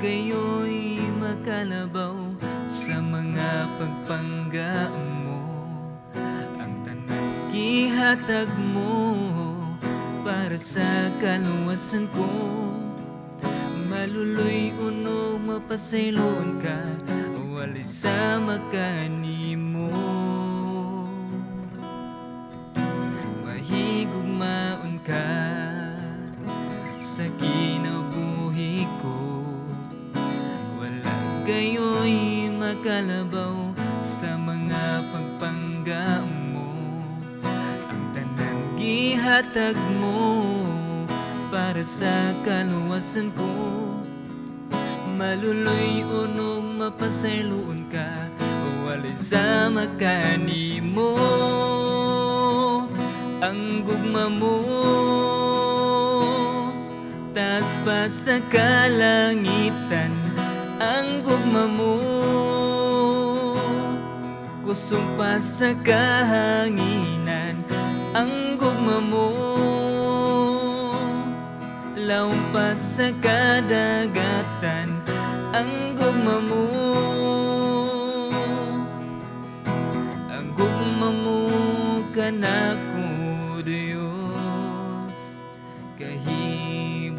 gayo'y makalabaw sa mga pagpangga mo. Ang tanan gihatag mo para sa kaluwasan ko. Maluloy uno mapasayloon ka, walay sa makanimo. Mahigugmaon ka sa kinabuhi ko. Wala gayo'y makalabaw sa mga pagpangga mo. Ang tanan gihatag mo para sa kaluwasan ko. Maluloy unong mapasayloon ka, walay sa makanimo. Ang gugma mo taas pa sa kalangitan. Ang gugma mo kusog pa sa kahanginan. Ang gugma mo laom pa sa kadagatan. Ang gugma mo, ang gugma mo kanako Diyos kahibulungan.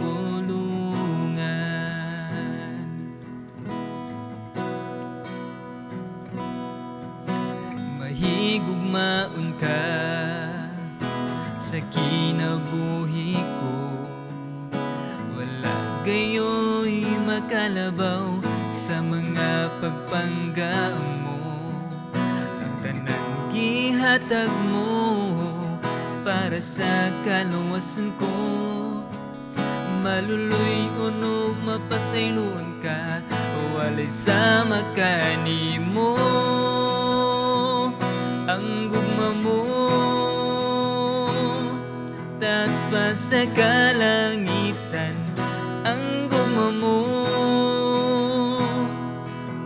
Mahigugmaon ka sa kinabuhi ko. Gayo'y makalabaw sa mga pagpangga mo. Ang tanan gihatag mo para sa kaluwasan ko. Maluloy unog mapasayloon ka, walay sa makanimo. Ang gugma mo taas pa sa kalangitan. Ang gugma mo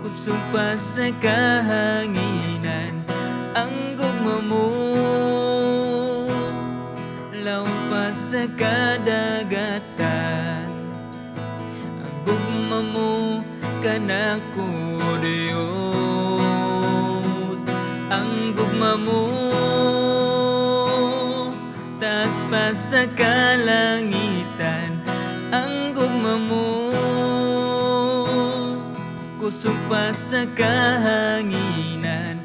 kusog pa sa kahanginan. Ang gugma mo laom pa sa kadagatan. Ang gugma mo kanako Diyos. Ang gugma mo taas pa sa kalangitan. Ang gugma mo kusog pa sa kahanginan.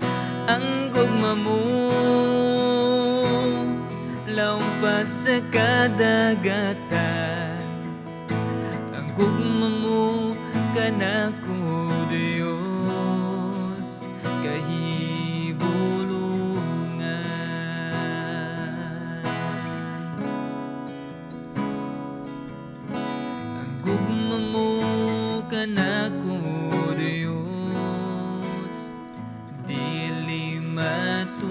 Ang gugma mo laom pa sa kadagatan. Ang gugma mo kanako Diyos kahibulungan. Ang gugma mo kanako Diyos dili matungkad.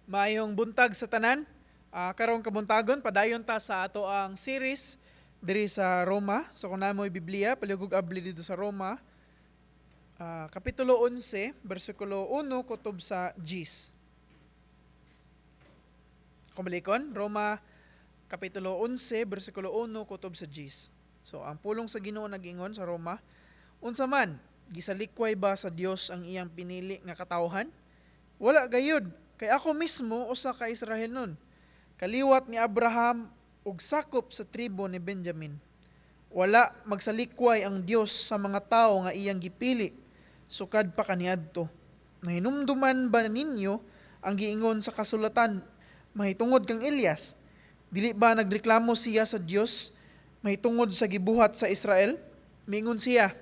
Maayong buntag sa tanan. Karong kabuntagon padayon ta sa ato ang series diri sa Roma. So kung namoy Biblia, palihugog abli dito sa Roma, kapitulo 11, bersikulo 1 kutob sa 10. Kumalikon, Roma kapitulo 11, bersikulo 1 kutob sa 10. So ang pulong sa Ginoo nag-ingon sa Roma, unsa man gisalikway ba sa Dios ang iyang pinili nga katawhan? Wala gayud, kay ako mismo usa ka Israelon, kaliwat ni Abraham ug sakop sa tribo ni Benjamin. Wala magsalikway ang Dios sa mga tawo nga iyang gipili sukad pa kaniadto. Nahinumduman ba ninyo ang giingon sa kasulatan mahitungod kang Elias? Dili ba nagreklamo siya sa Dios mahitungod sa gibuhat sa Israel? Mingon siya,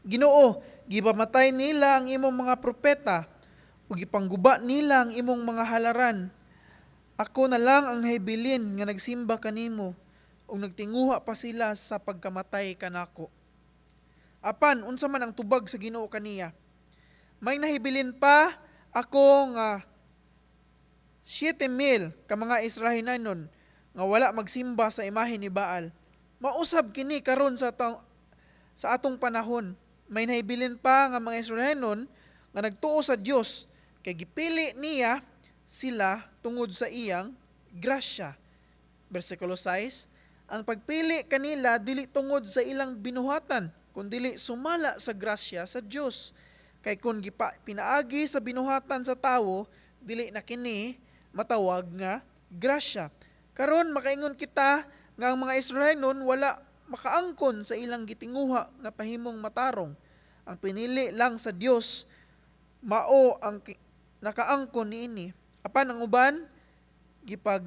Ginoo, gipamatay nila ang imong mga propeta ug gipangguba nila ang imong mga halaran. Ako na lang ang haybilin nga nagsimba kanimo ug nagtinguha pa sila sa pagkamatay kanako. Apan unsa man ang tubag sa Ginoo kaniya? May nahibilin pa ako nga 7,000 ka mga Israelanon nga wala magsimba sa imahe ni Baal. Mausab kini karon sa atong panahon. May nahibilin pa nga mga Israelanon nga nagtuo sa Dios kay gipili niya sila tungod sa iyang grasya. Versikulo 6, ang pagpili kanila dili tungod sa ilang binuhatan, kundi sumala sa grasya sa Dios. Kay kung pinaagi sa binuhatan sa tawo, dili na kini matawag nga grasya. Karon makaingon kita nga ang mga Israelonon wala makaangkon sa ilang gitinguha nga pahimong matarong. Ang pinili lang sa Dios mao ang nakaangkon niini. Apan ang uban gipag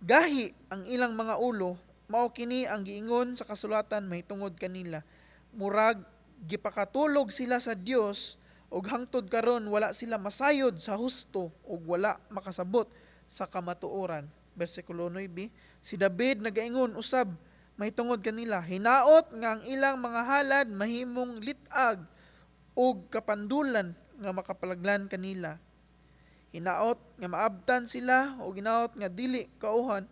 gahi ang ilang mga ulo, mao kini ang giingon sa kasulatan mahitungod kanila. Murag gipakatulog sila sa Dios ug hangtod karon wala sila masayod sa husto ug wala makasabot sa kamatuoran. Bersikulo 9, si David nagaingon usab mahitungod kanila, hinaot nga ang ilang mga halad mahimong litag ug kapandulan nga makapalaglan kanila. Hinaot nga maabtan sila o ginaot nga dili kauhan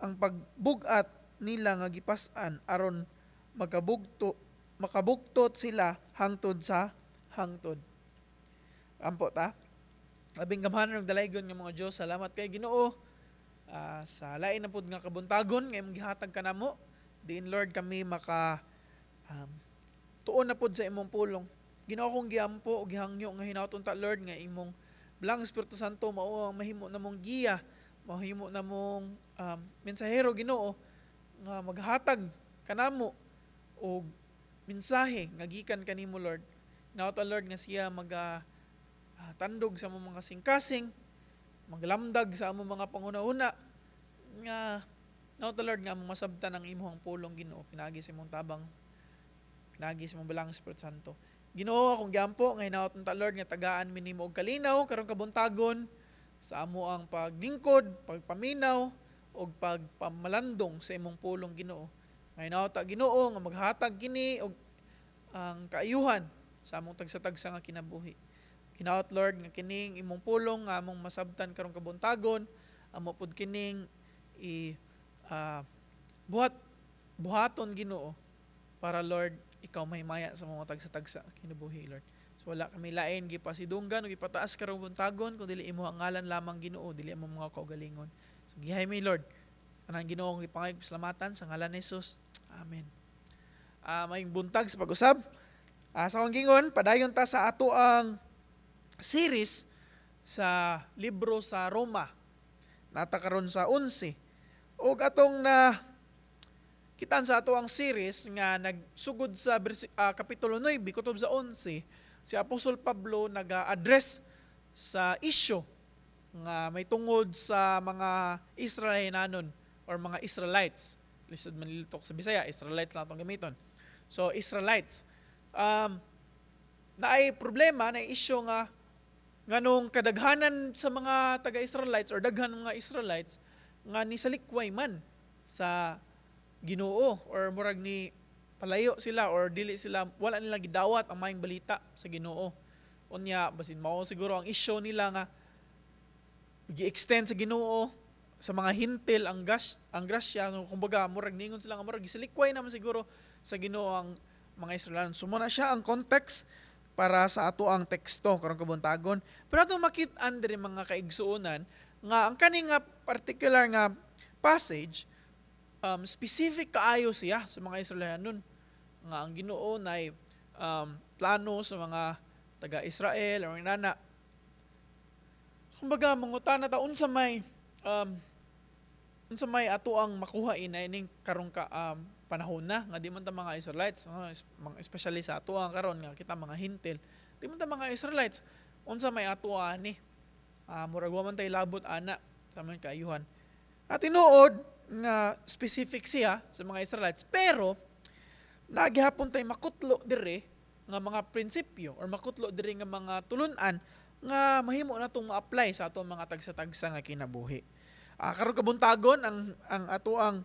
ang pagbugat nila nga gipas-an aron makabugtot sila hangtod sa hangtod. Ampo ta. Labing gamhanan og dalaygon nga mga Dios, salamat kay Ginoo sa lain na pud nga kabuntagon nga imong gihatag kanamo. Diin Lord kami maka tuon na pud sa imong pulong. Ginoo kong giampo o gihangyo nga hinaot unta Lord nga imong Bilang Espiritu Santo mao ang mahimo namong giya, mahimo namong mensahero Ginoo nga maghatag kanamo og mensahe nga gikan kanimo Lord. Naota Lord nga siya tandog sa among mga singkasing, maglamdag sa among mga panghuna-huna nga naota Lord nga among masabtan ang imong pulong Ginoo pinagi sa imong tabang, pinagi sa imong Bilang Espiritu Santo. Ginoo akong giampo nga hinaot unta Lord nga tagaan mi nimo og kalinaw karon kabuntagon sa amo ang paglingkod, pagpaminaw og pagpamalandong sa imong pulong Ginoo. Nga hinaot ta Ginoo nga maghatag kini og ang kaayuhan sa among tagsa-tagsa nga kinabuhi. Hinaot Lord nga kining imong pulong nga among masabtan karon kabuntagon, amo pud kining buhaton Ginoo para Lord ikaw mahimaya sa mga tagsa-tagsa kinabuhi Lord. So wala kami lain gipasidunggan o gipataas karong buntagon kun dili imo ang ngalan lamang Ginoo, dili amo mga kaugalingon. So gihay mi Lord. Tanan Ginoo ang ipangayog salamatan sa ngalan ni Jesus. Amen. May buntag sa pag-usab. Sa akong gingon, padayon ta sa ato ang series sa libro sa Roma. Nata karon sa 11. Og atong kitan sa ato ang series nga nagsugod sa kapitulo 9 kutob sa 11, si Apostol Pablo nag-address sa issue nga may tungod sa mga Israelinanon or mga Israelites. Lisod man nilitok sa Bisaya, Israelites na itong gamiton. So Israelites. Naay problema na issue nga nganong kadaghanan sa mga taga-Israelites or daghan mga Israelites nga nisalikway man sa Ginoo or murag ni palayo sila or dili sila wala nila gidawat ang maayong balita sa Ginoo. Unya basin mao siguro ang issue nila nga gi-extend sa Ginoo sa mga hintil ang grasya, kumbaga murag ningon sila nga murag gisalikway naman siguro sa Ginoo ang mga Israelites. Sumuna siya ang context para sa ato ang teksto karong kabuntagon. Pero ato makit-an diri mga kaigsuonan nga ang kani nga particular nga passage specific kaayo siya sa mga Israelianon nga ang Ginoo nay plano sa mga taga-Israel o inana. Kumbaga mangutana ta unsa may ato ang makuha ining karong panahon na nga di man ta mga Israelites, mga especially sa ato ang karon nga kita mga hintil. Di man ta mga Israelites unsa may ato ani murag wa man tay labot ana sa mga kaayuhan. At tinuod nga specific siya sa mga Israelites, pero nagihapon tay makutlo dire nga mga prinsipyo or makutlo dire nga mga tulunan nga mahimo natong ma-apply sa ato mga tagsa-tagsa nga kinabuhi. Karon kabuntagon ang ato ang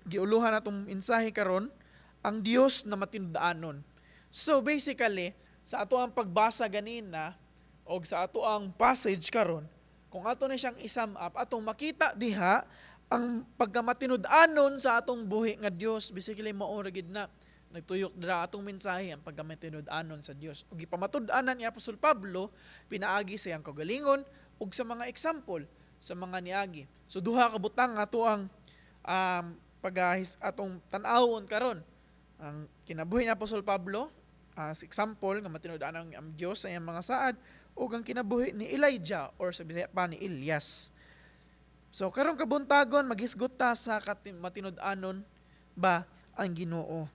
giuluhan natong mensahe karon ang Dios na matinud-anon. So basically sa ato ang pagbasa ganina o sa ato ang passage karon, kung ato na siyang isum up, atong makita diha ang pagkamatinud-anon sa atong buhi nga Dios. Basically mao ra gid na nagtuyok dira atong mensahe ang pagkamatinud-anon sa Dios. Ug gipamatud-anan ni Apostol Pablo pinaagi sa iyang kaugalingon ug sa mga example sa mga niagi. So duha ka butang ato ang pagahis atong tan-awon karon. Ang kinabuhi ni Apostol Pablo as example nga matinud-an ang Dios sa iyang mga saad ug ang kinabuhi ni Elijah or sa Bisaya pa ni Elias. So karong kabuntagon maghisgot ta sa matinud-anon ba ang Ginoo.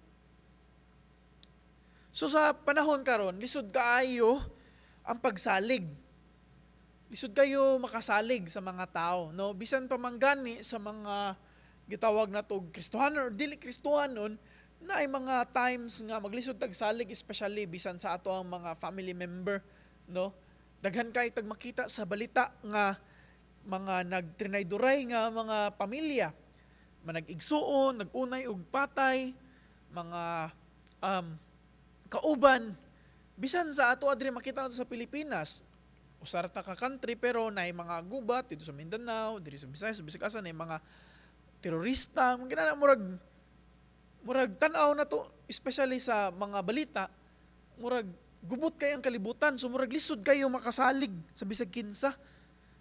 So sa panahon karon lisod kaayo ang pagsalig. Lisod kayo makasalig sa mga tao, no? Bisan pa man gani sa mga gitawag na tog Kristohanon or dili Kristohanon, na ay mga times nga maglisod tag salig, especially bisan sa ato ang mga family member, no? Daghan kay tag makita sa balita nga mga nagtrinayduray nga mga pamilya, manag-igsuon, nagunay og patay, mga kauban bisan sa ato adri makita nato sa Pilipinas. Usar ta ka country pero naay mga gubat dito sa Mindanao, diri sa Visayas, bisag asa naay mga terorista, mga murag tan-aw na to, especially sa mga balita, murag gubot kay ang kalibutan, so murag lisod kayo makasalig sa bisag kinsa.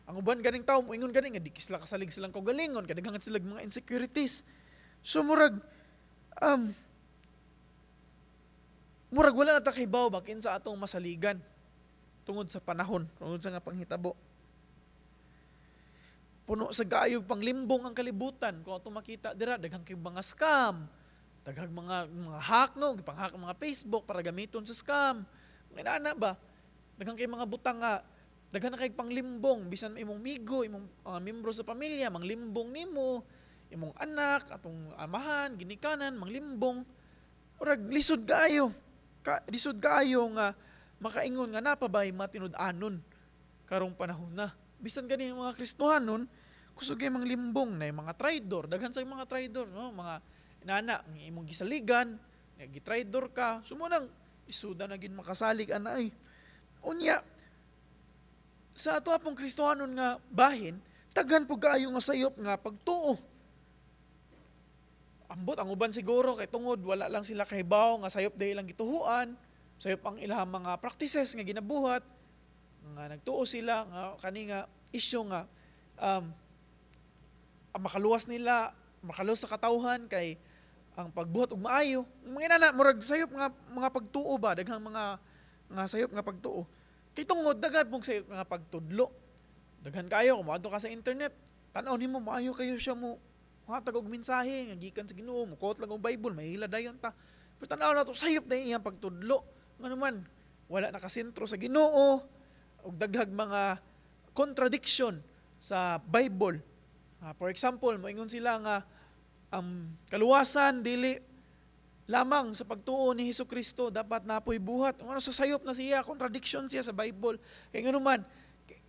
Ang uban ganing tao moingon gani nga di kisla kasalig silang kaugalingon, kadaghan sila mga insecurities. So murag wala na ta kahibaw bakin sa atong masaligan tungod sa panahon, tungod sa nga panghitabo. Puno sa gaayog panglimbong ang kalibutan. Kung atong makita dira, daghang kay mga scam, daghang mga hack, no, gipanghack ang mga Facebook para gamiton sa scam. Mga inana ba? Daghang kay mga butang nga, daghan na kay panglimbong, bisan imong migo, imong membro sa pamilya, manglimbong nimo, imong anak, atong amahan, ginikanan, manglimbong. Urag lisod kaayo. Lisod kaayo nga makaingon nga napabay matinud-anon karong panahon na. Bisan gani mga Kristohanon, kusog kay mga limbong na mga traidor, daghan sa mga traidor, no? Mga inana, imong gisaligan, gitraidor ka, sumunang isuda na gin makasalig anay. Unya, sa ato apong Kristohanon nga bahin, taghan po kaayo nga sayop nga pagtuo. Ambot ang uban siguro kay tungod wala lang sila kahibaw nga sayop dahil lang gituhuan, sayop ang ilang mga practices nga ginabuhat, nga nagtuo sila nga kani nga issue nga ang makaluwas nila, makaluwas sa katawhan kay ang pagbuhat og maayo. Mga inana murag sayop nga mga pagtuo ba, daghang mga sayop nga pagtuo. Kay tungod daghan pong sayop nga pagtudlo. Daghan kayo kung moadto ka sa internet, tan-aw nimo maayo kayo siya mo hatag og mensahe nga gikan sa Ginoo, mo quote lang og Bible, mahila dayon ta. Pero tan-aw na to sayop na iyang pagtudlo. Ngano man wala nakasentro sa Ginoo og daghag mga contradiction sa Bible. For example, moingon sila nga ang kaluwasan dili lamang sa pagtuo ni Hesukristo, dapat napoy buhat. Ano sa sayop na siya, contradiction siya sa Bible. Kaya nga naman,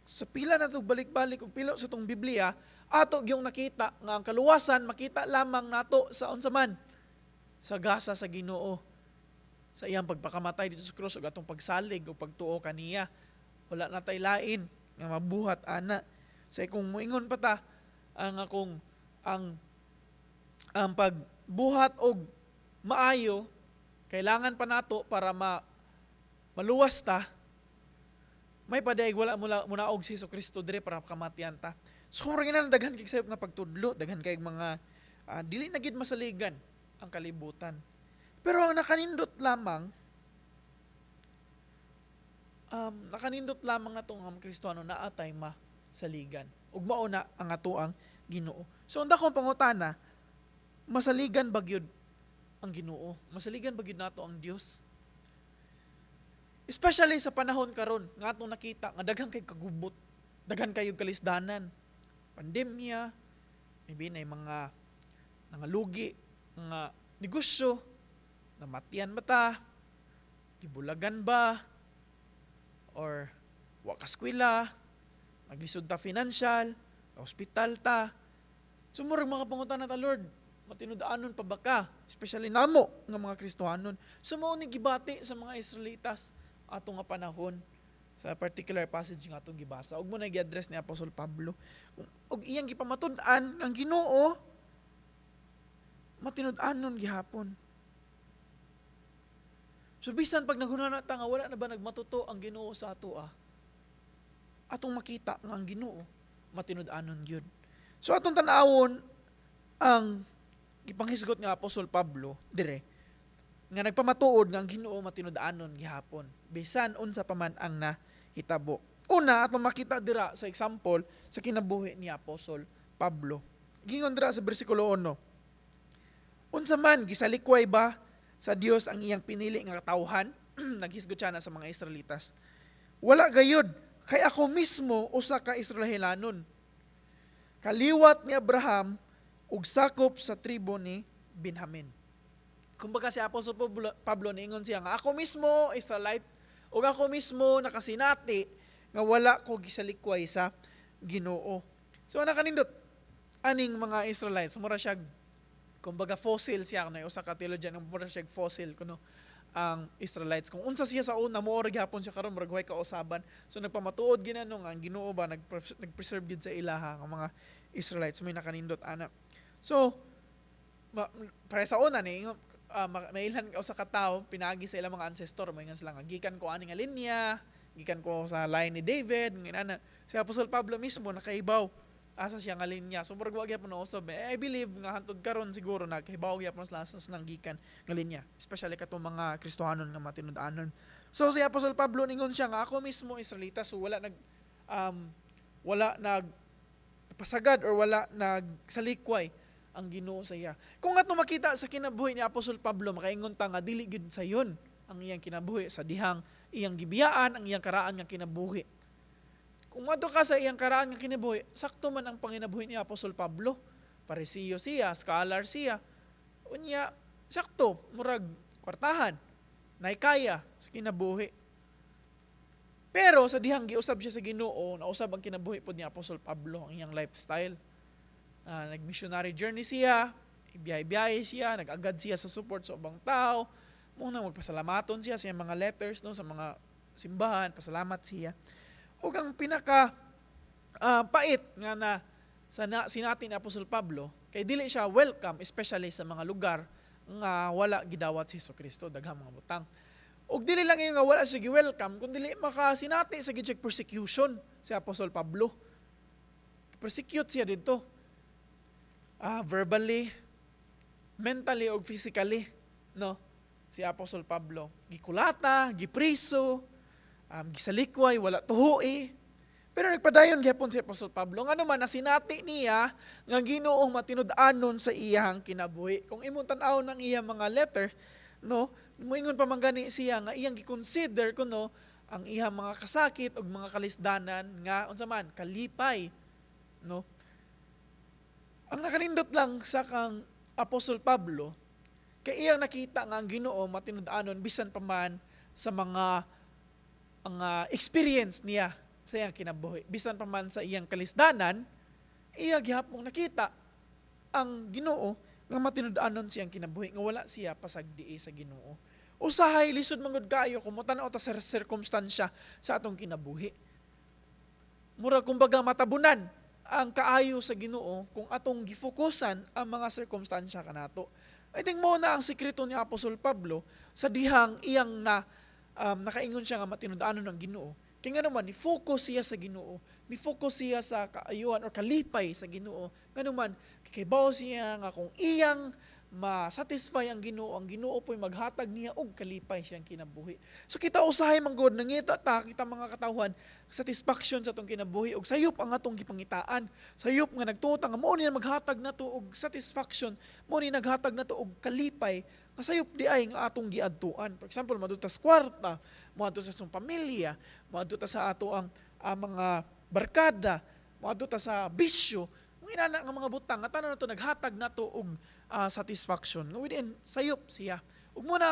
sa pila na ito balik-balik ug pila sa itong Biblia, ato gyung nakita nga ang kaluwasan makita lamang nato sa unsa man sa gasa sa Ginoo, sa iyang pagpakamatay dito sa krus ug atong pagsalig o pagtuo kaniya. Wala na tay lain nga mabuhat ana. Say kung moingon pa ta ang pagbuhat og maayo kailangan pa nato para maluwas ta, may padaig wala muna og si Hesukristo dire para kamatian ta. So kung ringan daghan kay sayop nga pagtudlo, daghan kay mga dili na gid masaligan ang kalibutan. Pero ang nakanindot lamang na itong mga Kristohano na atay masaligan. Ug mao na ang atoang Ginoo. So unda kong pangutana, masaligan ba gyud ang Ginoo? Masaligan ba gyud nato ang Dios? Especially sa panahon karon nga atong nakita nga daghan kay kagubot, daghan kayo kalisdanan, pandemya, maybe na mga nangalugi, nga negosyo, namatian ba ta, gibulagan ba, or wakaskwila, naglisod ta financial, hospital ta. Sumurag mga pangutana ta, Lord, matinud-anon pa ba ka? Especially namo nga mga Kristohanon. Sumao ni gibati sa mga Israelitas ato nga panahon sa particular passage nga atong gibasa. Ug mo na gi-address ni Apostol Pablo. Ug iyang gipamatud-an ang Ginoo matinud-anon gihapon. So bisan pag naghunahuna ta nga wala na ba nagmatuto ang Ginoo sa ato atong makita nga ang Ginoo matinud-anon gyud. So atong tan-awon ang gipanghisgot nga Apostol Pablo dire nga nagpamatuod nga ang Ginoo matinud-anon gihapon bisan unsa pa man ang nahitabo. Una atong makita dira sa example sa kinabuhi ni Apostol Pablo. Gingon dira sa bersikulo 1. Unsa man gisalikway ba sa Dios ang iyang pinili nga katawhan? Naghisgot siya na sa mga Israelitas. Wala gayud, kay ako mismo usa ka Israelanon. Kaliwat ni Abraham ug sakop sa tribo ni Benjamin. Kumbaga si Apostol Pablo niingon siya nga ako mismo Israelite ug ako mismo nakasinati nga wala ko gisalikway sa Ginoo. So nakanindot aning mga Israelites mura siya kumbaga fossil siya kuno usa ka theologian ng mura siya fossil kuno ang Israelites. Kung unsa siya sa una mo gyapon siya karon murag way kausaban. So nagpamatuod ginano nga ang Ginoo ba nagpreserve gid sa ilaha ang mga Israelites may nakanindot ana. So para sa una ni mailhan ka usa ka tawo pinagi sa ilang mga ancestor mo ingon sila nga gikan ko ani nga linya, gikan ko sa line ni David ngina si Apostol Pablo mismo nakaibaw asa siya nga linya. So murag wa gyapon na usab. I believe nga hantod karon siguro naghibaw gyapon sa lasas nang gikan nga linya, especially katong mga Kristohanon nga matinud-anon. So si Apostol Pablo ningon siya nga ako mismo Israelita, so wala nag pasagad or wala nagsalikway ang Ginoo sa iya. Kung ato makita sa kinabuhi ni Apostol Pablo makaingon ta nga dili gid sayon ang iyang kinabuhi sa dihang iyang gibiyaan ang iyang karaan nga kinabuhi. Kung madto ka sa iyang karaan nga kinabuhi, sakto man ang panginabuhi ni Apostol Pablo. Parisiyo siya, scholar siya. Unya, sakto, murag kwartahan, naikaya sa kinabuhi. Pero sa dihang giusab siya sa Ginoo, nausab ang kinabuhi pod ni Apostol Pablo ang iyang lifestyle. Nag-missionary journey siya, ibiyahe-biyahe siya, nag-agad siya sa support sa ubang tao. Muna magpasalamaton siya sa mga letters no, sa mga simbahan, pasalamat siya. O ang pinaka pait nga na sinati ni Apostol Pablo, kay dili siya welcome, especially sa mga lugar nga wala gidawat si Jesucristo, daghang mga butang. Og dili lang nga wala siya gi-welcome, kundi dili makasinati sa gid persecution si Apostol Pablo. Persecute siya dito. Verbally, mentally og physically, no? Si Apostol Pablo gikulata, gipriso, gisalikway, wala tuhoy. Pero nagpadayon gyapon si Apostol Pablo nga naman nasinati niya nga Ginoong matinud-anon sa iyang kinabuhi. Kung imong tan-aw ng iyang mga letter, no, moingon pa man gani siya nga iyang gi-consider kuno ang iyang mga kasakit ug mga kalisdanan nga unsa man kalipay, no. Ang nakanindot lang sa kang Apostol Pablo kay iyang nakita nga ang Ginoo matinud-anon bisan pa man sa mga ang experience niya sa iyang kinabuhi. Bisan pa man sa iyang kalisdanan, iya gihapon nakita ang Ginoo nga matinud-anon siyang kinabuhi nga wala siya pasagdi sa Ginoo. Usahay lisod mangud kaayo kung mo-tan-aw ta sa sirkumstansya sa atong kinabuhi. Mura kumbaga matabunan ang kaayo sa Ginoo kung atong gifokusan ang mga sirkumstansya kanato. I think mo na ang sekreto ni Apostol Pablo sa dihang iyang nakaingon siya nga matinud-anon ng Ginoo. Kaya nga naman, ni-focus siya sa Ginoo. Ni-focus siya sa kaayuhan o kalipay sa Ginoo. Nga naman, kikibaw siya nga kung iyang ma-satisfy ang Ginoo po'y maghatag niya og kalipay siyang kinabuhi. So kita usahay manggod nangita kita mga katawhan satisfaction sa atong kinabuhi og sayop ang atong gipangitaan. Sayop nga nagtuta nga mao ni maghatag nato og satisfaction, mao ni naghatag nato og kalipay nga sayop di ay nga atong giadtuan. For example, madto sa kwarta, madto sa atong pamilya, madto sa ato ang mga barkada, madto sa bisyo. Mo inana nga mga butang nga tanan nato naghatag nato og satisfaction. Nga within sayop siya. Ug muna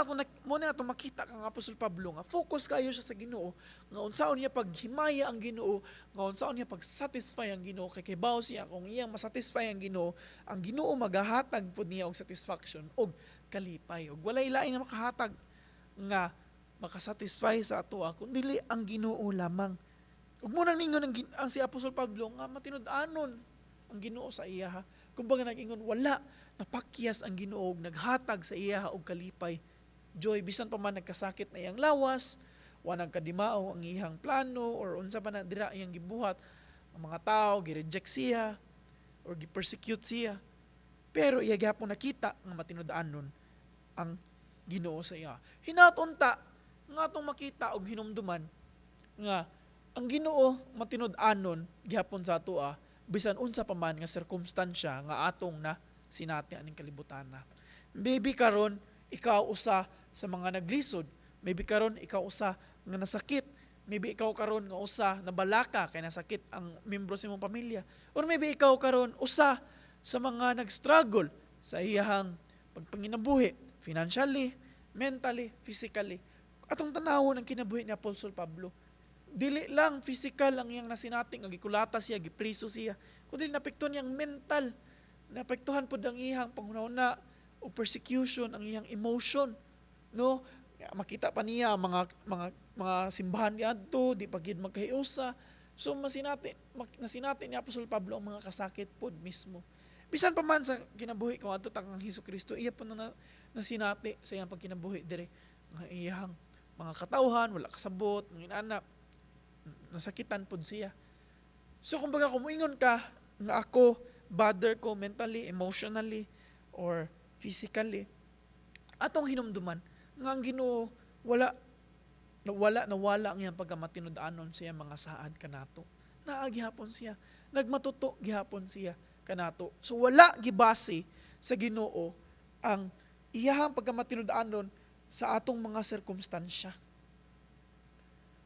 ato makita kang Apostol Pablo nga focus kayo siya sa Ginoo, nga unsaon niya paghimaya ang Ginoo, nga unsaon niya pag-satisfy ang Ginoo kay kibaw siya kung iyang masatisfy ang Ginoo magahatag pud niya og satisfaction og kalipay. Ug walay lain nga makahatag nga makasatisfy sa ato kundi ang Ginoo lamang. Ug muna ningon ang si Apostol Pablo nga matinud-anon ang Ginoo sa iya. Kumbaga nag-ingon wala napakyas ang Ginoo naghatag sa iya og kalipay, joy bisan pa man nagkasakit na iyang lawas wa nagkadimao ang iyang plano or unsa pa na dira iyang gibuhat, ang mga tao gi-reject siya or gi-persecute siya. Pero iya gyapon nakita nga matinud-anon ang Ginoo sa iya. Hinatunta nga atong makita og hinumduman nga ang Ginoo matinud-anon gihapon sa atoa bisan unsa pa man nga sirkumstansya nga atong na sinati aning kalibutan na. Maybe karon ikaw usa sa mga naglisod, maybe karon ikaw usa nga nasakit, maybe ikaw karon nga usa nabalaka kay nasakit ang miyembro sa imong pamilya, or maybe ikaw karon usa sa mga nag-struggle sa iyahang pagpanginabuhi, financially, mentally, physically. Atong tanawon ang kinabuhi ni Apostol Pablo. Dili lang physical ang iyang nasinating, ang gikulata siya, gipriso siya, kundi napektuhan niyang mental, napektuhan po ang iyang panghuna o persecution, ang iyang emotion, no? Makita pa niya mga simbahan niya adto, di pa gid magkahiusa. So nasinati ni Apostol Pablo ang mga kasakit pod mismo. Bisan pa man sa kinabuhi kung adto ang Hesukristo, iya pa na nasinati sa iyang pagkinabuhi dire ang iyang mga katawhan, wala kasabot, mga anak, nasakitan pod siya. So kumbaga kung moingon ka nga ako bother ko mentally, emotionally, or physically, atong hinumduman nga ang Ginoo nawala ang iyang pagkamatinud-anon siya mga saad kanato. Naagihapon siya, nagmatuto gihapon siya kanato. So wala gibase sa Ginoo ang iyahang pagkamatinud-anon sa atong mga sirkumstansya.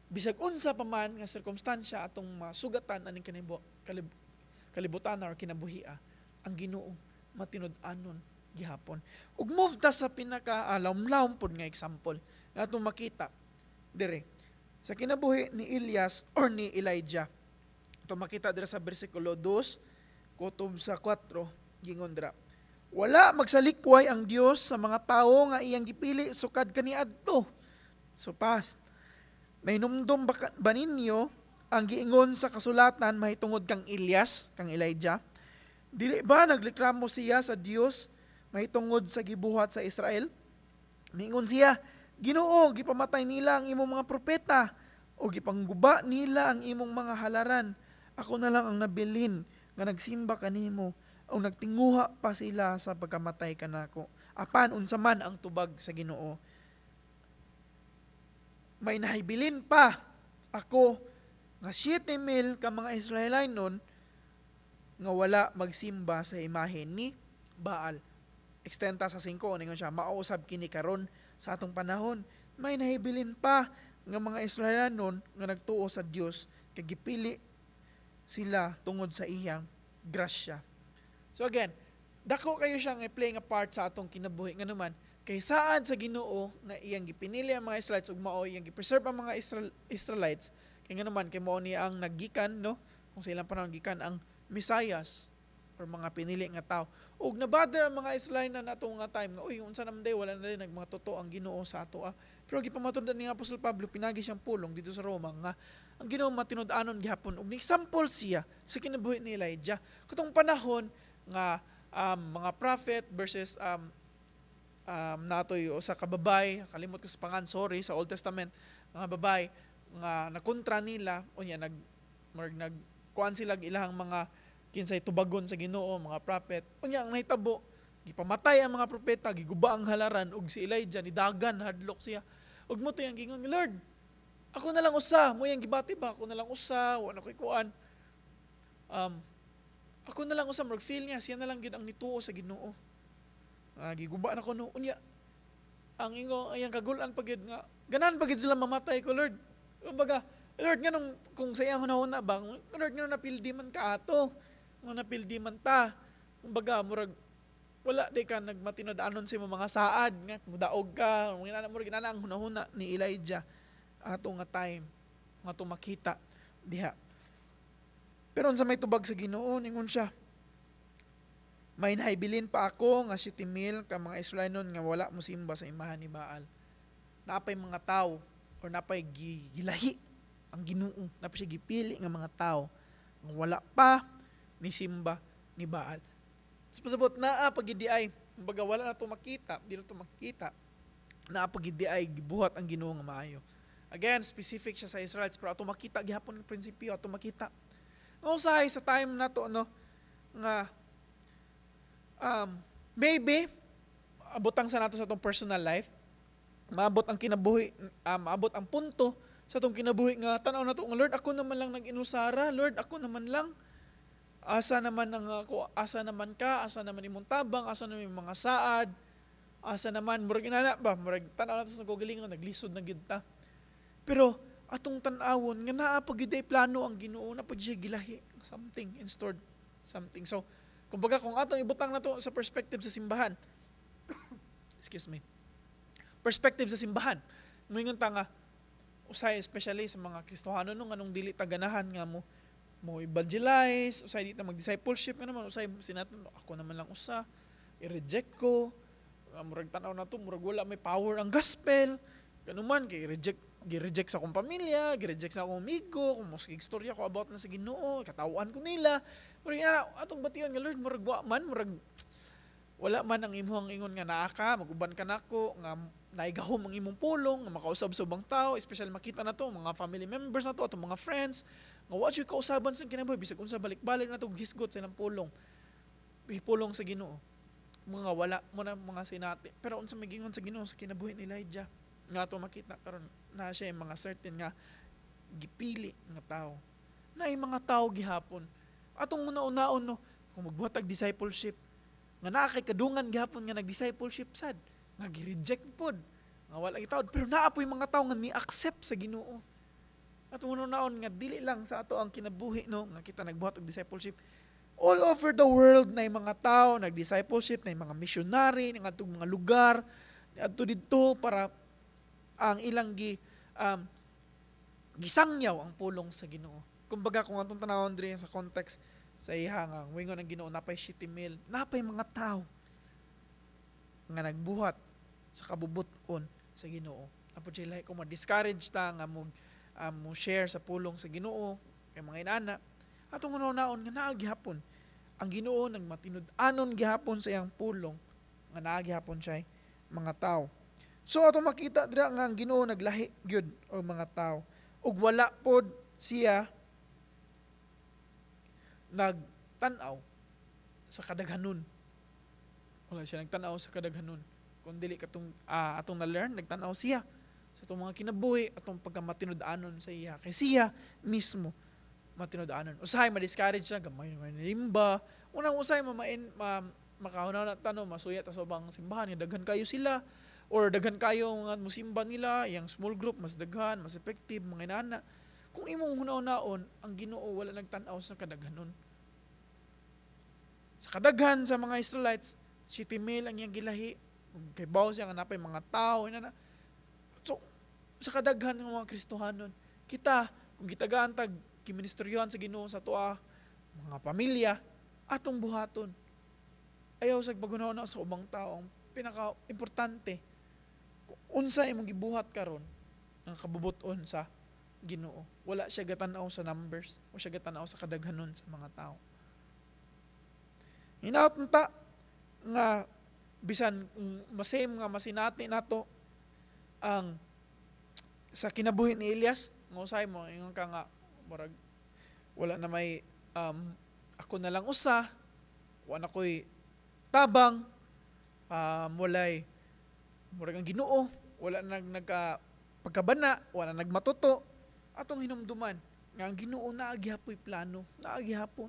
Bisag unsa pa man nga sirkumstansya atong masugatan aning kalibutan or kinabuhia, ang Ginoo matinud-anon gihapon. Ug move ta sa pinaka-lawom-lawom pod nga example nga atong makita dire sa kinabuhi ni Elias or ni Elijah. Atong makita dire sa bersikulo 2 kutob sa 4 gingon dira. Wala magsalikway ang Dios sa mga tawo nga iyang gipili sukad kaniadto. So past. May numdum ba ninyo ang giingon sa kasulatan mahitungod kang Elias, kang Elijah? Dili ba naglikramo siya sa Dios mahitungod sa gibuhat sa Israel? Miingon siya, Ginoo, gipamatay nila ang imong mga propeta o gipangguba nila ang imong mga halaran. Ako na lang ang nabilin nga nagsimba kanimo o nagtinguha pa sila sa pagkamatay kanako. Apan unsa man ang tubag sa Ginoo. May nahibilin pa ako nga 7,000 ka mga Israelinon nga wala magsimba sa imahe ni Baal. Extenta sa 5, ningon siya, mausab kini karon sa atong panahon. May nahibilin pa nga mga Israelinon nga nagtuo sa Dios kay gipili sila tungod sa iyang grasya. So again, dako kayo siyang i-play nga part sa atong kinabuhi nga naman kay saan sa Ginoo nga iyang gipinili ang mga Israelites ug mao iyang gipreserve ang mga Israelites kay nga naman kay mao ni ang naggikan, no, kung sa ilang panahon gikan ang Messias or mga pinili nga tao. Ug nabother ang mga Israelite na nato nga time nga uy unsa naman day wala na rin nagmatuto ang Ginoo sa ato. Pero gipamatud ni Apostol Pablo pinagi siyang pulong dito sa Roma nga ang Ginoo matinud-anon gihapon ug ni-example siya sa kinabuhi ni Elijah. Katong panahon nga mga prophet versus natoy sa kababay, kalimot ko sa pangan, sorry, sa Old Testament, mga babay nga nakontra nila unya nagkuan sila ilahang mga kinsay tubagon sa Ginoo, mga prophet. Unya ang nahitabo, gipamatay ang mga propeta, giguba ang halaran ug si Elijah ni dagan hadlok siya. Ug mo to yang gingon, Lord, ako na lang usa, mo yang gibati ba ako na lang usa, wa na koy kuan. Ako na lang usa murag feel niya siya na lang gid ang nituo sa Ginoo. Giguba na ko no. Unya ang ingo ayang kagulan pagid nga ganan pagid sila mamatay ko, Lord. Kumbaga, Lord nganong kung sa iyang hunahuna ba, Lord nganong napildi man ka ato. Nga napildi man ta. Kumbaga, murag, wala di ka nagmatinod-anon sa mga saad, nga, mudaog ka, murag ginana ang hunahuna ni Elijah, ato nga time, nga ito makita, diha. Pero sa may tubag sa Ginoo, ningon siya, may nahibilin pa ako nga 7,000 ka mga Israelinon nga wala mo simba sa imahan ni Baal. Napay mga tao, or napay gilahi ang Ginoo, napay siya gipili nga mga tao, nga wala pa ni simba ni Baal. Sapasabot naa pagidiay, kumbaga wala na to makita, di na to makita. Naa pagidiay gibuhat ang Ginoo nga maayo. Again, specific siya sa Israelites, pero ato makita gihapon ng prinsipyo, ato makita. Usahay sa time na to, no, nga, maybe, abotang sa nato sa atong personal life, maabot ang kinabuhi, maabot ang punto sa atong kinabuhi nga, tanaw na to, nga Lord, ako naman lang nag-inusara, Lord, ako naman lang, asa naman ako, asa naman ka, asa naman imong tabang, asa naman yung mga saad, asa naman, murag inana ba, murag tanaw na to sa nagagalingon, naglisod na gid ta. Pero, atong tanawon, nga naapag-iday plano ang Ginoo na pag siya gilahi, something, in stored, something. So, kumbaga, kung atong ibutang na to sa perspective sa simbahan, excuse me, perspective sa simbahan, moingon ta nga, usay, especially sa mga Kristohano, nung anong dili taganahan nga mo evangelize, usay dito mag-discipleship, nga naman, usay, sinatin, ako naman lang usa, i-reject ko, murag tanaw na to, murag wala may power ang gospel, kanuman, kay gi-reject sa akong pamilya, gi-reject sa akong amigo, kung mas istorya ko about na sa Ginoo, katawaan ko nila. Pero atong bation nga Lord, murag wa man, murag wala man ang imong ingon nga naa ka, maguban ka nako, nga naigahom ang imong pulong, nga makausab-usab ang tao, especially makita na to, mga family members na to, atong mga friends, nga wa jud kausaban sa kinabuhi, bisag unsa balik-balik na to, hisgot sa ilang pulong. Pulong sa Ginoo. Mga wala mo na mga sinati. Pero unsa magingon sa Ginoo sa kinabuhi ni Elijah, nga to makita karon na siya yung mga certain nga gipili nga tao. Na yung mga tao gihapon. Atong una-unaon no, kung magbuhat og discipleship, nga naa kay kadungan gihapon nga nag-discipleship sad, nga gi-reject pod, nga wala gitawd, pero naa po yung mga tao nga ni-accept sa Ginoo. Atong una-unaon nga dili lang sa ato ang kinabuhi no, nga kita nagbuhat og discipleship. All over the world na yung mga tao nag-discipleship, na yung mga missionary, nga atong mga lugar, adto didto para ang ilang gisangyaw ang pulong sa Ginoo. Kumbaga kung atong tanawon diri sa context sa ihangang wingon ang Ginoo napay shitimil, napay mga tao nga nagbuhat sa kabubuton sa Ginoo. Apo sila kung ma-discourage ta nga mo share sa pulong sa Ginoo kay mga inana, atong naon nga naa gihapon ang Ginoo nagmatinud-anon gihapon sa iyang pulong nga naa gihapon siya mga tao. So ato makita dira nga ang Ginoo naglahi gyud og mga tao. Ug wala pod siya nagtan-aw sa kadaghanon. Wala siya nagtan-aw sa kadaghanon. Kung dili katong atong na-learn, nagtan-aw siya sa atong mga kinabuhi, atong pagkamatinud-anon sa iya. Kay siya mismo matinud-anon. Usahay ma-discourage na gamay naman limba. Unang usay makahunaw na tanong masuya ta sa ubang simbahan nga daghan kayo sila. Or daghan kayo nga musimba nila, yung small group, mas daghan, mas effective, mga inana. Kung imong hunaw-naon, ang Ginoo wala nagtan-aw sa kadaghanon. Sa kadaghan sa mga Israelites, si Timel ang iyang gilahi, kay bawo siya nga napay mga tao, inana. So, sa kadaghan ng mga Kristohanon, kita, kung gitagaan tag kiministeryohan sa Ginoo sa tuwa, mga pamilya, atong buhaton. Ayaw sa paghunaw na sa ubang tao, ang pinaka-importante, unsa imong gibuhat karon ang kabubuton sa Ginoo. Wala siya gatanaw sa numbers, o siya gatanaw sa kadaghanon sa mga tao. Hinaut ta nga bisan masame nga masinati nato ang sa kinabuhi ni Elias, nga usay mo ingon ka nga murag wala na may ako na lang usa, wala ko'y tabang, walay murag ang Ginoo, wala pagkabana, wala nagmatuto, atong hinumduman nga ang Ginoo naagihapoy plano, naagihapon.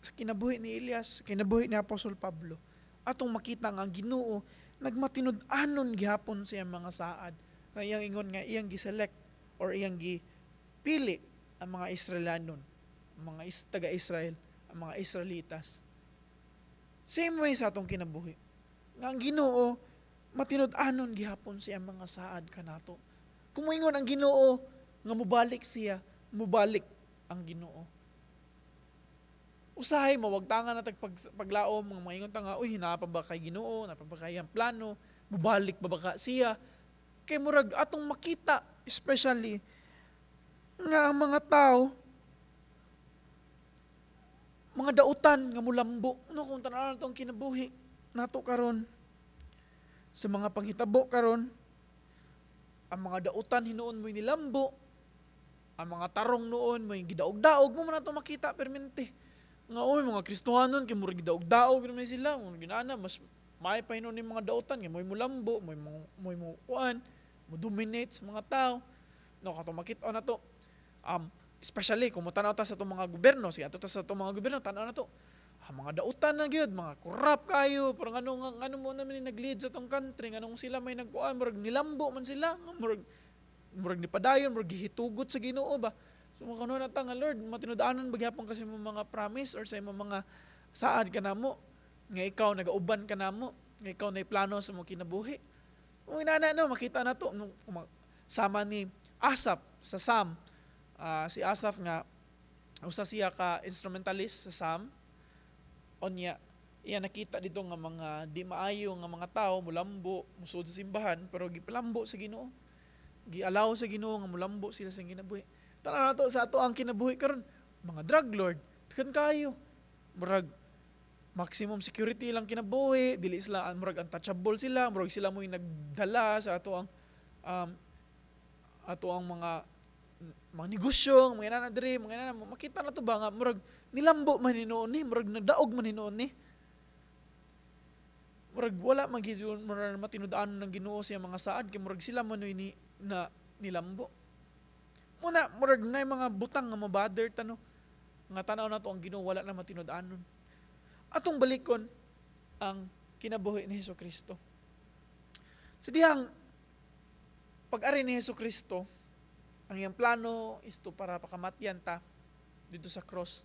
Sa kinabuhi ni Elias, kinabuhi ni Apostol Pablo, atong makita nga ang Ginoo nagmatinud-anon gihapon sa iyang mga saad, nga iyang ingon nga iyang giselect or iyang gipili ang mga Israelanon, ang mga taga-Israel, ang mga Israelitas. Same way sa atong kinabuhi. Nga ang Ginoo matinud-anon gihapon siya mga saad kanato. Kung moingon ang Ginoo nga mubalik siya, mubalik ang Ginoo. Usahay mawagtangan na paglaom mga moingon ta nga uy hinapa ba kay Ginoo, napa ba kay ang plano, mubalik ba baka siya. Kay murag atong makita especially nga ang mga tao mga dautan nga mulambo no kung tanan natong kinabuhi nato karon sa mga panghitabo karon ang mga dautan hinuon mo nilambo, ang mga tarong noon mo gidaog-daog mo man ato makita permente. Nga oy mga Kristohanon kay murag gidaog-daog naman sila, ginana mas may pa hinuon ni mga dautan nga moy mo lambo, moy mo kuan, mo dominate sa mga tao. No kato makita na to. Especially kung mo tanaw ta sa itong mga gobyerno, siya ta sa itong mga gobyerno, tanaw na to. Mga dautan na gyud, mga corrupt kayo, parang ano mo naman nag-lead sa itong country, anong sila may nagkuan, murag nilambo man sila, murag nipadayon, murag gihitugot sa Ginoo ba. So makano na ta nga Lord, matinudaanan bagyapon kasi mo mga promise or sa imong mga saad ka namo, nga ikaw nagauban ka namo, nga ikaw nay plano sa mo kinabuhi. Kung inana no, makita na to, sama ni Asaph sa Psalm. Si Asaph nga usa siya ka instrumentalist sa Psalm. Onya, iya nakita dito nga mga di maayo nga mga tao mulambo, musud sa simbahan pero gipalambo sa Ginoo. Gialaw sa Ginoo nga mulambo sila sa kinabuhi. Tanaw na to sa ato ang kinabuhi karon, mga drug lord, kan kayo. Murag maximum security lang kinabuhi, dili sila murag untouchable sila, murag sila mo'y nagdala sa ato ang mga negosyo, mga inana diri, mga inana, makita na to ba nga, murag nilambo man hinuon ni, murag nagdaog man hinuon ni. Murag wala magiging, murag matinudaan ng Ginoo siya mga saad, kaya murag sila man ni na nilambo. Muna, murag na mga butang nga mabother tano, nga tanaw na to ang Ginoo, wala na matinudaanon. Atong balikon ang kinabuhi ni Hesukristo. Sa dihang pag-ari ni Hesukristo, ang iyang plano is to para pakamatyan ta dito sa cross.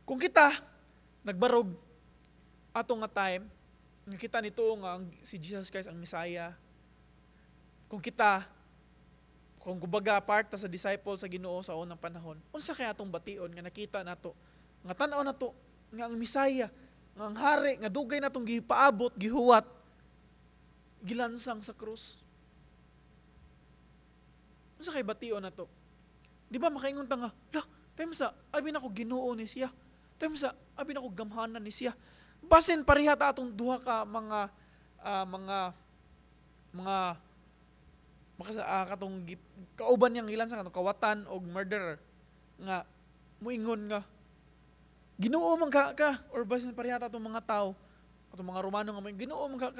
Kung kita nagbarog ato nga time, nga kita nito nga si Jesus Christ ang Messiah. Kung kumbaga part ta sa disciple sa Ginoo sa unang panahon, unsa kaya atong bation nga nakita nato, nga tan-aw nato nga ang Messiah, nga ang hari, nga dugay natong gipaabot, gihuwat, gilansang sa krus. Unsa kay bation na to? Di ba makaingon ta nga, time sa, abi na ko Ginoo ni siya. Time sa, abi na ko gamhanan ni siya. Basin pareha ta atong duha ka katong kauban niyang ilan sa katong kawatan o murderer nga muingon nga Ginoo man ka or basin pareha ta atong mga tao atong mga Romano nga may Ginoo man ka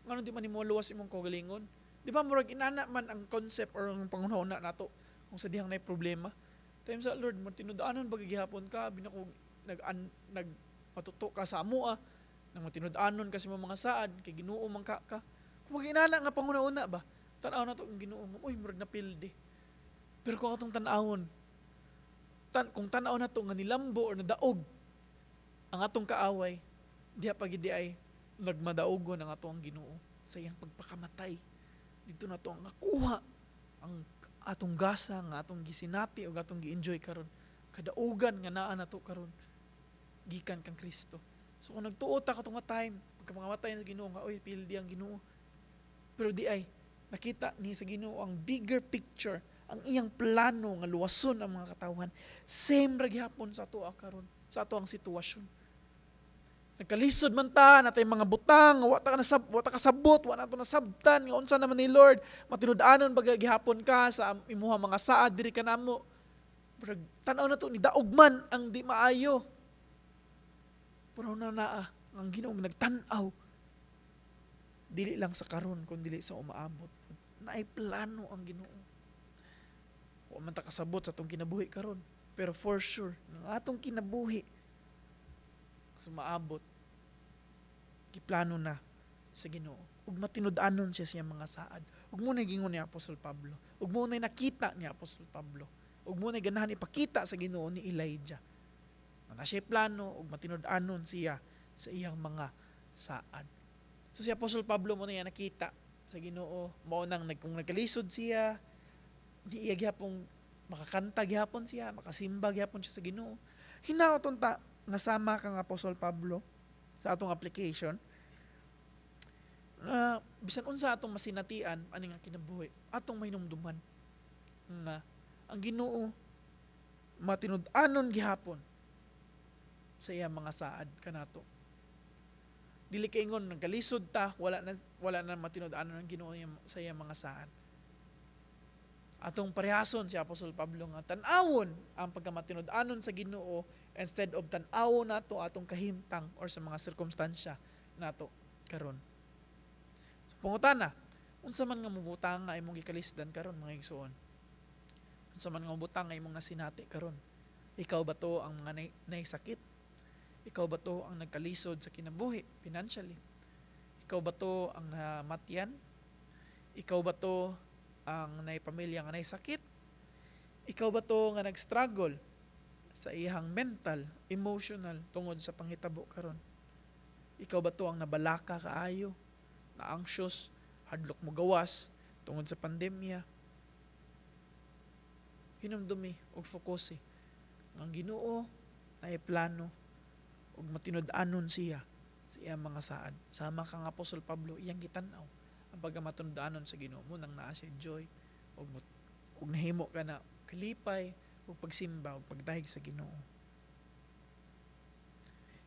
ngano di man nimo luwas imong kaugalingon. Di ba murag inana man ang concept or ang pangunahuna nato kung sa dihang nay problema. Time sa Lord, matinudaanon bagigihapon ka, binako nag matuto ka sa amoa, nang matinudaanon kasi mga saad kay Ginoo man ka. Kung inana nga pangunahuna ba, tan-aw na to ang Ginoo mo, uy murag napilde. Pero kung atong tan-awon, kung tan-aw na to nga nilambo or nadaog ang atong kaaway, diha pagid ay nagmadaogon ang atong Ginoo sa iyang pagpakamatay. Dito na to ang nakuha ang atong gasa nga atong gisinati o atong gi-enjoy karon. Kadaugan nga naa na to karon gikan kang Kristo. So kung nagtuo ta katong time pagkamamatay sa Ginoo nga oy pildi ang Ginoo. Pero di ay nakita ni sa Ginoo ang bigger picture, ang iyang plano nga luwason ang mga katawhan. Same ra gihapon sa ato karon, sa ato ang sitwasyon. Nagkalisod man ta, natay mga butang, wa ta kasabot, wa na to nasabtan, nga unsa naman ni Lord, matinud-anon baga gihapon ka sa imuha mga saad diri kanamo. Tan-aw na to ni daog man ang di maayo. Pero naa ang Ginoo nagtan-aw. Dili lang sa karon kun dili sa umaabot. Naay plano ang Ginoo. Wa man ta kasabot sa atong kinabuhi karon, pero for sure, ng atong kinabuhi sa maabot, giplano na sa Ginoo. Ug matinud-anon siya mga saad. Ug mo na gingon ni Apostol Pablo. Ug mo na nakita ni Apostol Pablo. Ug mo na ganahan ipakita sa Ginoo ni Elijah. Na siya plano ug matinud-anon siya sa iyang mga saad. So si Apostol Pablo mo na nakita sa Ginoo, mao nang kung nagkalisod siya, di iya gyapon makakanta gyapon siya, makasimba gyapon siya sa Ginoo. Hinaoton ta nga sama kang Apostol Pablo sa atong application, bisan unsa atong masinatian ani nga kinabuhi, atong mahinumduman nga ang Ginoo matinud-anon gihapon sa iya mga saad kanato. Dili kay ingon nagkalisod ta, wala na matinud-anon ang Ginoo sa iya mga saad. Atong parehason si Apostol Pablo nga tan-awon ang pagkamatinud-anon sa Ginoo instead of tan-awon nato atong kahimtang or sa mga sirkumstansya nato karon. So, pangutana, unsa man nga mubutang nga imong gikalisdan karon mga igsoon? Unsa man nga mubutang nga imong nasinati karon? Ikaw ba to ang mga naisakit? Ikaw ba to ang nagkalisod sa kinabuhi financially? Ikaw ba to ang namatyan? Ikaw ba to ang pamilya nga naisakit? Ikaw ba to nga nag-struggle sa iyang mental, emotional tungod sa panghitabo karon? Ikaw ba to ang nabalaka kaayo, na anxious, hadlok mo gawas tungod sa pandemya? Hinumdumi og fokusi ang Ginoo na plano ug matinud-anon siya sa iyang mga saad. Sama kang Apostol Pablo iyang gitan-aw ang pagkamatinud-anon sa Ginoo mo nang naa siya joy ug nahimo ka na kalipay ug pagsimba ug pagdahig sa Ginoo.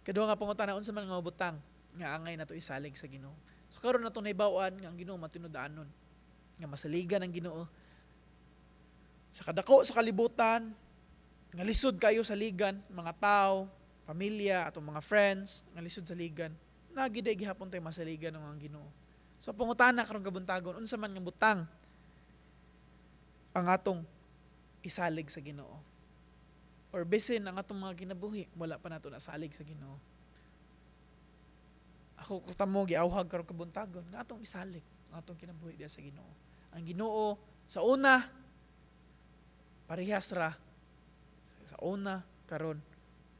Kaduha nga pangutana, unsa man nga mabutang nga angay nato isalig sa Ginoo? So karon nato nahibaw-an nga ang Ginoo matinud-anon, nga masaligan ang Ginoo sa kadako sa kalibutan, nga lisod kayo sa ligan, mga tao, pamilya, atong mga friends, nga lisod sa ligan, nagiday gihapon tayo masaligan ng ang Ginoo. So pangutana karon kabuntagon, unsa man nga butang ang atong isalig sa Ginoo? Or bisin ang atong mga kinabuhi, wala pa nato nasalig sa Ginoo. Ako kutamo giawhag karon kabuntagon nga atong isalig ang atong kinabuhi diha sa Ginoo. Ang Ginoo sa una parehas ra sa una karon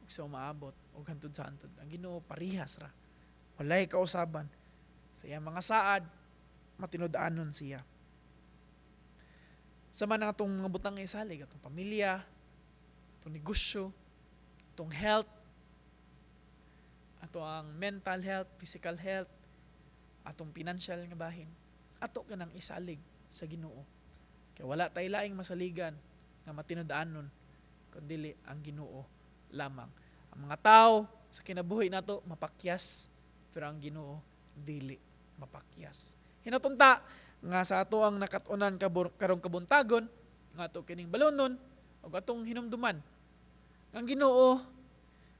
ug sa umaabot ug hantod sa hantod. Ang Ginoo parehas ra. Walay kausaban. Sa iyang mga saad, matinud-anon siya. Sama na atong mga butang nga isalig, atong pamilya, atong negosyo, atong health, ato ang mental health, physical health, atong financial nga bahin. Ato ka nang isalig sa Ginoo. Kaya wala tay laing masaligan nga matinud-anon kundi ang Ginoo lamang. Ang mga tao sa kinabuhi nato mapakyas, pero ang Ginoo dili mapakyas. Hinatunta nga sa ato ang nakatunan karong kabuntagon nga ato kining balonon ug atong hinumduman. Ang Ginoo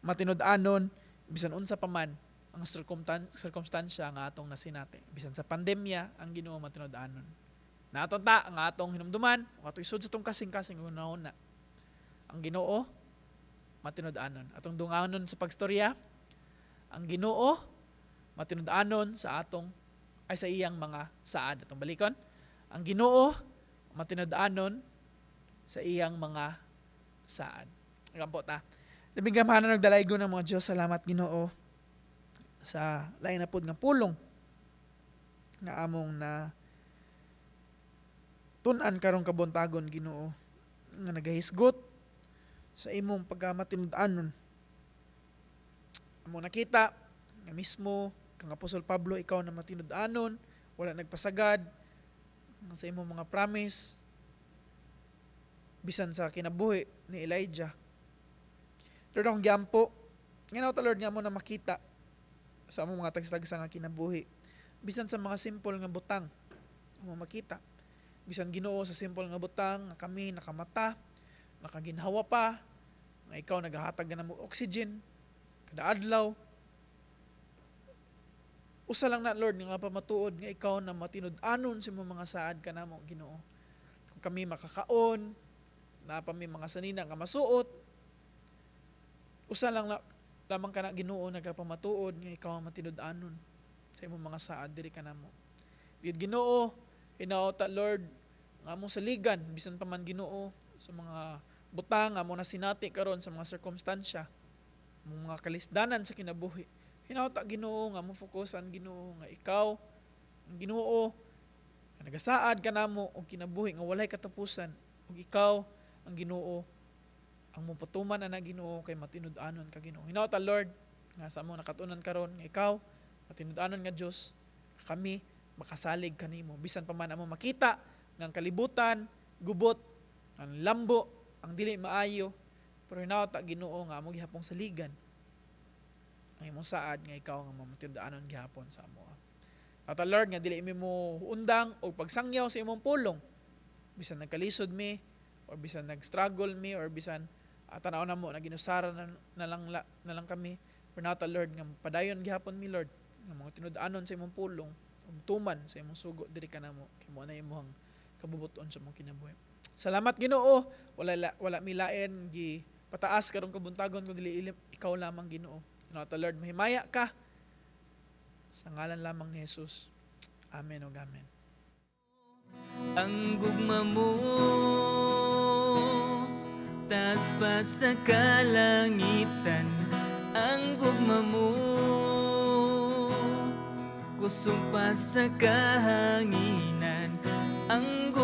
matinud-anon bisan unsa pa man ang sirkumstansya nga atong nasinati. Bisan sa pandemya, ang Ginoo matinud-anon. Natunta nga atong hinumduman ug ato isud sa tong kasing-kasing una-una. Ang Ginoo matinud-anon. Atong dunganon sa pagstorya, ang Ginoo matinud-anon sa atong ay sa iyang mga saad. Atong balikon, ang Ginoo matinud-anon sa iyang mga saad. Agampo ta. Labing gamahanan nagdalaygo ng mga Dios, salamat Ginoo sa lain na pud nga pulong nga among na tun-an karong kabuntagon Ginoo nga nagahisgot sa imong pagkamatinud-anon. Among nakita nga mismo kang Apostol Pablo, ikaw na matinud-anon, wala nagpasagad sa imong mga promise bisan sa kinabuhi ni Elijah. Lord, akong giampo, nganaw ta Lord nga mo na makita sa among mga tagsa-tagsa nga kinabuhi. Bisan sa mga simple nga butang, mo makita. Bisan Ginoo sa simple nga butang, nga kami nakamata, nakaginhawa pa, nga ikaw naghahatag na mo oxygen, kada adlaw. Usa lang na Lord nga pamatuod nga ikaw na matinud-anon sa imong mga saad kanamo Ginoo. Kung kami makakaon, na pa may mga sanina nga masuot, usa lang na lamang kana Ginoo nagapamatuod nga ikaw ang matinud-anon sa imong mga saad diri kanamo. Gid Ginoo, hinaota Lord nga among saligan bisan pa man Ginoo sa mga butang amo na sinati karon sa mga sirkumstansya, mga kalisdanan sa kinabuhi. Hinaota Ginoo nga mo fokusan Ginoo nga ikaw ang Ginoo nga nagasaad kanamo og kinabuhi nga walay katapusan ug ikaw ang Ginoo ang mupatuman na Ginoo kay matinud-anon ka Ginoo. Hinaota Lord nga sa among nakatunan karon nga ikaw matinud-anon nga Dios, kami makasalig kanimo bisan pa man among makita ng kalibutan, gubot, ang lambo, ang dili maayo, pero hinaota Ginoo nga among gihapong saligan ang imong saad nga ikaw nga matinud-anon gihapon sa amo. Tata Lord nga dili mi mo undang o pagsangyaw sa imong pulong bisan nagkalisod mi, or bisan nag-struggle mi, or bisan tanaw na mo na ginusara na lang kami. Pernata Lord nga padayon gihapon mi Lord nga mga tinud-anon sa imong pulong ug tuman sa imong sugo diri kanamo kay mo na imong kabubuton sa imong kinabuhi. Salamat Ginoo, wala mi lain gi pataas karong kabuntagon kun dili ikaw lamang Ginoo. Pernata Lord mahimaya ka sa ngalan lamang ni Jesus. Amen ug amen. Ang gugma mo taas pa sa kalangitan. Ang gugma mo kusog pa sa kahanginan. Ang